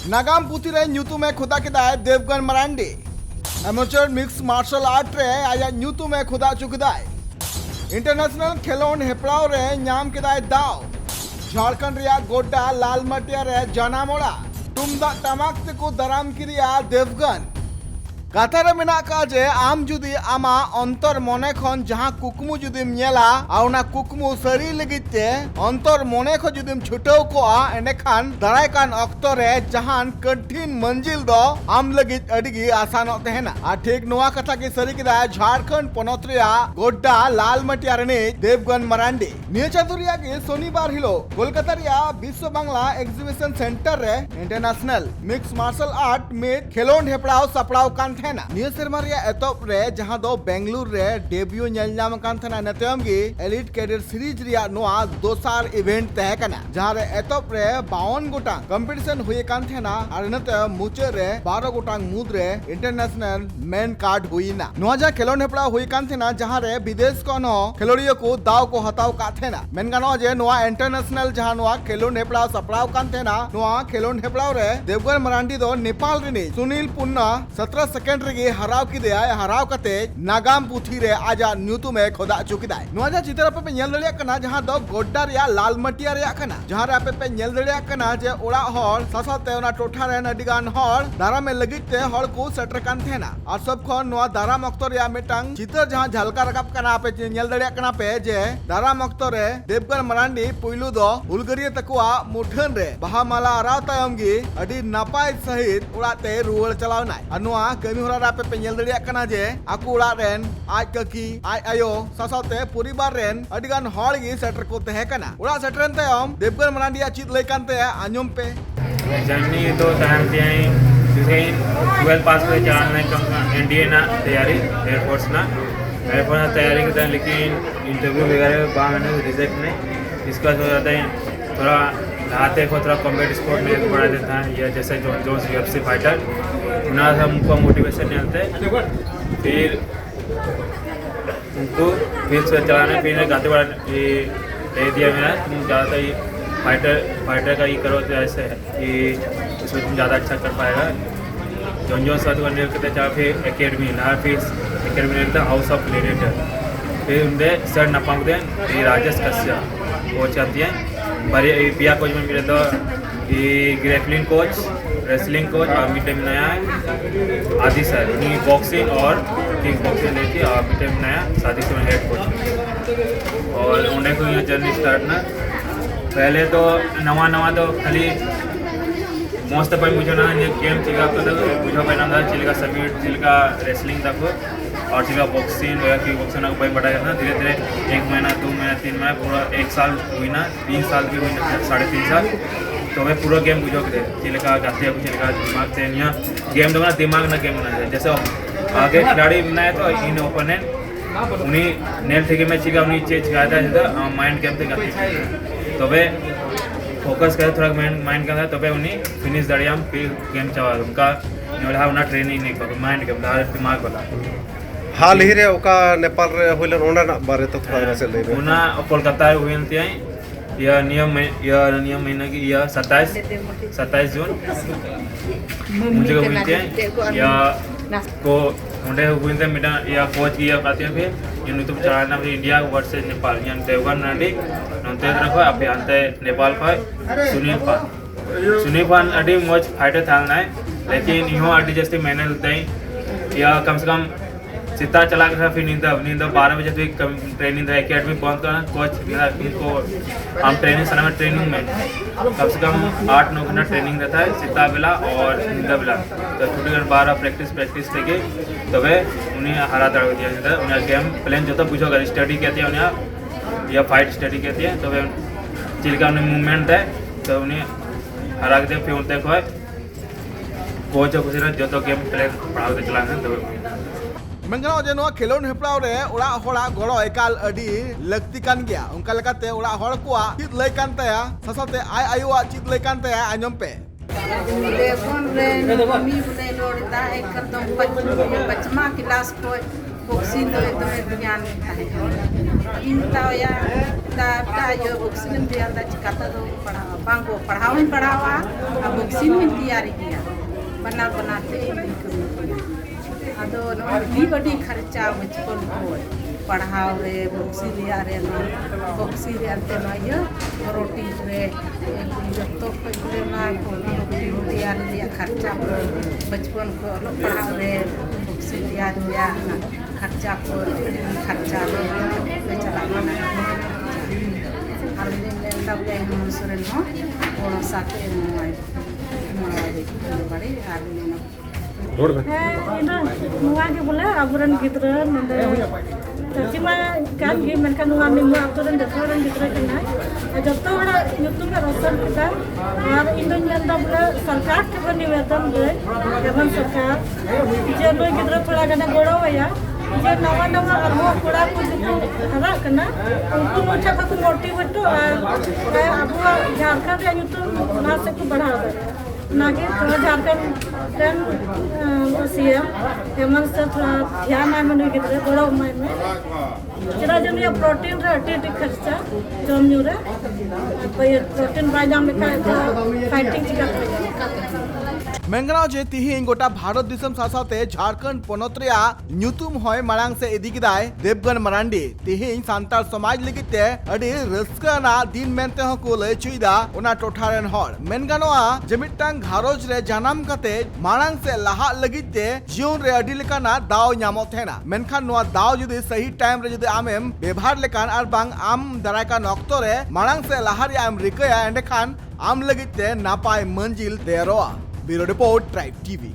नागाम पुथी रे ᱧᱩᱛᱩᱢ ए खुदा केदाय Devgan Marandi amateur mix martial art रे आया ᱧᱩᱛᱩᱢ ए खुदा चुकदाय इंटरनेशनल खेलोन हेपड़ाव रे नाम केदाय दाव झारखंड रिया गोड्डा लालमटिया रे जनामोड़ा तुमदा टमाक ते को दराम किरिया देवगन कथा रे मेना का जे आम जुदी आमा अंतर मने खन जहां कुकमु जुदीम नेला आउना कुकमु सरी लगिते अंतर मने ख जुदीम छुटाव कोआ एने खान दराय कान अक्तो रे जहान कठिन मंजिल दो आम लगित अडिगी आसानो तेहना आ ठीक नोआ कथा के सरी किदा झारखंड पनत रिया गोड्डा लालमटिया रे देवगन मरांडी निय चतुरिया के शनिवार हिलो कोलकाता रिया विश्व बांग्ला एग्जीबिशन सेंटर रे इंटरनेशनल मिक्स मार्शल आर्ट में खेलोन हेपड़ाव सपड़ाव कान निय सेरमा रिया एतोप रे जहां दो बेंगलुरु रे डेब्यू नेल नाम कान थना नतम गी एलिट कैडेट सीरीज रिया नोआ दोसार इवेंट तहे कना जहां रे एतोप रे 52 गोटा कंपटीशन हुए कान थना आर नते मुचे रे 12 गोटा मुद रे इंटरनेशनल मेन कार्ड हुईना नोआ जा खेलोन हेपड़ा हुई कान थना जहां रे विदेश कोन खेलोड़ियो को दाव को हताव का थेना मेन गानो जे नोआ इंटरनेशनल जहां नोआ खेलोन हेपड़ा सपड़ाव कान थेना नोआ खेलोन हेपड़ाव रे देवगन मरांडी दो नेपाल रे सुनील पुन्ना 17 सेकंड रे हराव की दे हराव कते नागाम पुथी रे आजा ᱧᱩᱛᱩᱢ ए खोदा चुकिदाय नोआ जा चित्र पे नेल दड़िया कना जहां दो गोड्डा रिया लालमटिया रिया कना जहां रे पे नेल दड़िया कना जे ओड़ा हर सासाते ओना टोठा रे नडिगान हर दारा में लगिते हर को सेटर कान थेना और सब खन नोआ दारा मक्तो रिया मिटांग चित्र जहां झलका रकाब कना पे नेल दड़िया कना पे जे दारा मक्तो रे देवगन मरांडी पुइलु दो उलगरिया तकुआ मुठन रे बहा माला आराव तायम गी अडी नापाय सहित ओड़ाते रुवल चलावनाय अनोआ कमी होरा पे नेल दड़िया कना जे आकु ओड़ा रेन आज ककी आज आयो सासाते परिवार रेन अडिगान हॉल गी सेटर को तहे कना ओड़ा सेटरन तयम देवगन मरांडिया चित लय कानते आंजम पे जर्नी तो टाइम पे आई 12 पास पे चलाने का एनडीए ना तैयारी एयरफोर्स ना तैयारी करता है लेकिन इंटरव्यू वगैरह बाद में रिजेक्ट नहीं इसका हो जाता है थोड़ा लाते को थोड़ा कॉम्बैट स्पोर्ट में बढ़ा देता है या जैसे जोन्स यूएफसी फाइटर ना हमको मोटिवेशन नहीं मिलते फिर उनको फिर से चलाना फिर गाते बड़ा दे दिया मेरा तुम ज़्यादा फाइटर का ये करो तो ऐसे है कि उसमें तुम ज़्यादा अच्छा कर पाएगा जो साथ करने करते चाहे फिर एकेडमी ना फिर एकेडमी रहता हाउस ऑफ ग्लैडिएटर फिर उनके सर नपांग दें ये राजेश कश्यप कोच आती है बड़े पिया कोच में मिले तो ये ग्रैपलिंग कोच रेसलिंग कोच और मिड में नया है आदि सर उन्हीं बॉक्सिंग और किक बॉक्सिंग लेती और मिड में नया साथी से हेड कोच और उन्हें को ये जर्नी स्टार्ट ना पहले तो नवा तो खाली मस्त पर मुझे ना ये गेम चिल्का तो मुझे पहना था चिल्का समिट चिल्का रेसलिंग तक और चिल्का बॉक्सिंग या किक बॉक्सिंग को भाई बढ़ा करना धीरे धीरे 1 महीना 2 महीना 3 महीना पूरा 1 साल हुई ना 3 साल भी हुई ना 3.5 साल तो मैं पूरा गेम बुझो के चिल्का गाते हैं चिल्का दिमाग से यहाँ गेम तो ना दिमाग ना गेम बनाया जैसे आगे खिलाड़ी बनाए तो इन ओपोनेंट उन्हीं नेल थे मैं चिल्का उन्हीं चीज गाता है माइंड गेम से गाते तो वे फोकस करे थोड़ा माइंड करता तो वे उन्हीं फिनिश दड़ियाम फिर गेम चला उनका नोड़ा उन्हें ट्रेनिंग नहीं कर माइंड गेम दिमाग वाला हाल ही रे ओका नेपाल रे होइलन ओना बारे तो थोड़ा से ले ओना कोलकाता हुइन थी यह नियम महीना की यह 27 जून मुझे को हुई थी या को उन्हें हुई थे मेरा या कोच की आती है फिर यूट्यूब चलाना फिर इंडिया वर्सेस नेपाल यहाँ देवगन मरांडी नंतर रखो अभी अंत नेपाल पर सुनील पान अभी मौज फाइटर था ना लेकिन यूँ अभी जैसे मैंने होते या कम से कम सीता चला कर फिर नींद 12 बजे तो ट्रेनिंग था एकेडमी बंद करना कोच इनको हम ट्रेनिंग समय में ट्रेनिंग में कम से कम 8-9 घंटा ट्रेनिंग रहता है सीता बेला और नींदा बेला तो छुट्टी 12 प्रैक्टिस थे तो वे उन्हें हरा दड़ दिया उन्हें गेम प्लान जो तो पूछोगा स्टडी कहती है उन्हें या फाइट स्टडी कहती है तो वे चिल्का उन्हें मूवमेंट है तो उन्हें हरा के फिर उनते को कोच कुछ जो तो गेम प्लान पढ़ा के चलाना तो मंगना जे नो खेलोन हेपड़ाव रे ओड़ा होड़ा गड़ो एकाल अडी लगती कान गया उनका लेकाते ओड़ा होड़ को चित लय कान तया ससाते आय आयुआ चित लय कान तया आंजम पे देवगन रे मम्मी बने लोड़ता एक एकदम 5वां क्लास को boxing do एकदम ध्यान है इंता या दा जो boxing में ध्यान दा चिकाता दो पढ़ा बांग को पढ़ावा अब boxing में तैयारी किया बनाते अदो नी बड़ी खर्चा बचपन को पढ़ाव रे boxing रे ना boxing रे अंते ना ये रोटी रे जत्तो पे ना रोटी तैयारी खर्चा बचपन को पढ़ाव रे boxing तैयारी या खर्चा को खर्चा ले चला और ने तब के हम सुरन हो और साथे बड़े आदमी रोड में ina nuwa ge bola aburan gidra nande terjema kan ge mereka nuwa minggu aturan datoran gidra kana jotto bada nyutum ka rosan kita ar indo nyanda bola sarkar ke bani nivedan de evan sarkar je loy gidra thoda gana godo ya je nawa arbo koda ko hara kana unku mocha ka motivate to abu jharkhand re nyutum na se ko badha नागे थोड़ा झारखंड टन CM Hemant sir थोड़ा ध्यान है मनु कितने बड़ा उम्र में चला जन ये प्रोटीन रे अटी खर्चा जम न्यू रे प्रोटीन बाजाम लिखा है फाइटिंग चिका मेंगराव जे तिहिंग गोटा भारत दिसम सासाते झारखंड पोनत रेया ᱧᱩᱛᱩᱢ होय मारांग से इदी किदाय देवगन मरांडी तिहिंग सांताल समाज लगिते अडी रस्काना दिन मेनते हो को लय चुइदा ओना टोठारेन हर मेन गानोआ जे मिटटांग घारोज रे जानाम कते मारांग से लहा लगिते जीवन रे अडी लेकाना दाव ᱧᱟᱢᱚᱜ थेना मेनखान नोआ दाव जुदी सही टाइम रे जुदी आमेम व्यवहार लेकान आर बांग आम दरायकान ऑक्तो रे मारांग से लहा रे आम रिकया एंडे खान आम लगिते नापाय मंजिल तेरोआ ब्यूरो रिपोर्ट ट्राइब टीवी।